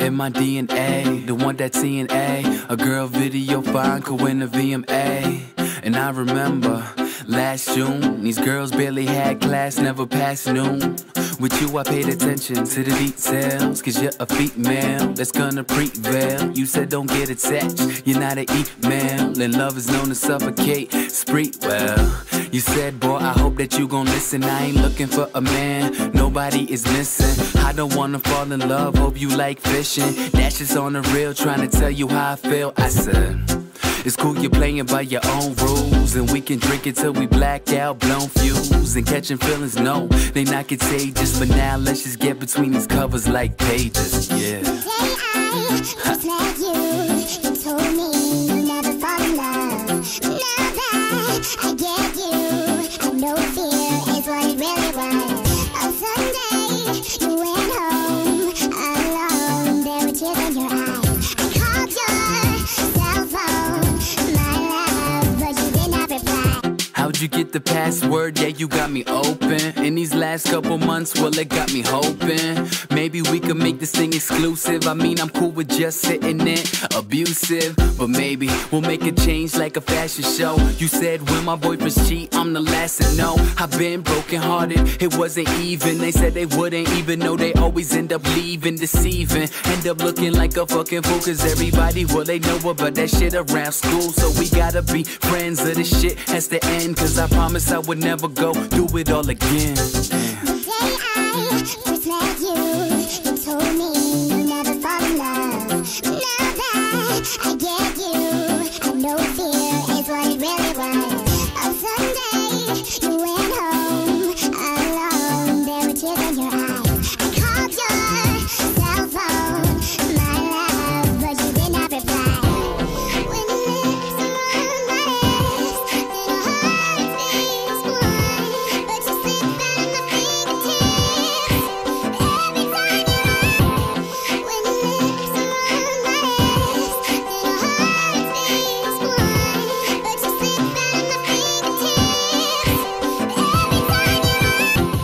in my DNA, the one that's TNA. A girl video fine could win a VMA. And I remember last June, these girls barely had class, never passed noon. With you I paid attention to the details, cause you're a female that's gonna prevail. You said don't get attached, you're not an email, and love is known to suffocate. Spree, well, you said boy I hope that you gon' listen. I ain't looking for a man, nobody is missing. I don't wanna fall in love, hope you like fishing. That's just on the real, trying to tell you how I feel. I said it's cool you're playing by your own rules, and we can drink it till we black out, blown fuse, and catching feelings. No, they not contagious, but now let's just get between these covers like pages. Yeah. The day I first met you, you told me you'll never fall in love. Now that I get you, I know fear is what it really was. On Sunday, you went home alone, there were tears in your eyes. I called your cell phone, my love, but you did not reply. How'd you get the password? Yeah, you got me open. In these last couple months, well, it got me hoping maybe we could make this thing exclusive. I mean, I'm cool with just sitting there, abusive, but maybe we'll make a change like a fashion show. You said when my boyfriends cheat, I'm the last to know. I've been broken hearted, it wasn't even. They said they wouldn't even know, they always end up leaving, deceiving. End up looking like a fucking fool, cause everybody, well, they know about that shit around school. So we gotta be friends, or this shit has to end, cause I promise I would never go do it all again. Damn. The day I first met you, you told me you'll never fall in love. Now that I get you, I know fear is what it really was. On Sunday, you went home alone, there were tears in your eyes. I called your cell phone, my love, but you did not reply. When your lips are on my lips, then our hearts beat one, but you slip out of my fingertips every time you're around. When your lips are on my lips, then our hearts beat one, but you slip out of my fingertips every time you're around.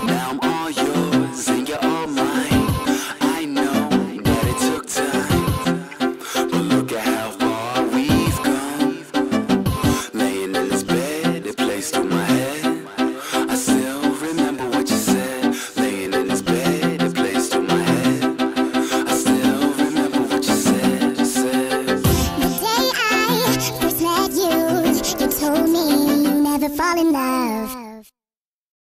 Now I'm all yours and you're all mine. I know that it took time, but look at how far we've come. Laying in this bed, it plays through my head. I still remember what you said. Laying in this bed, it plays through my head. I still remember what you said. The day I first met you, you told me you'll never fall in love.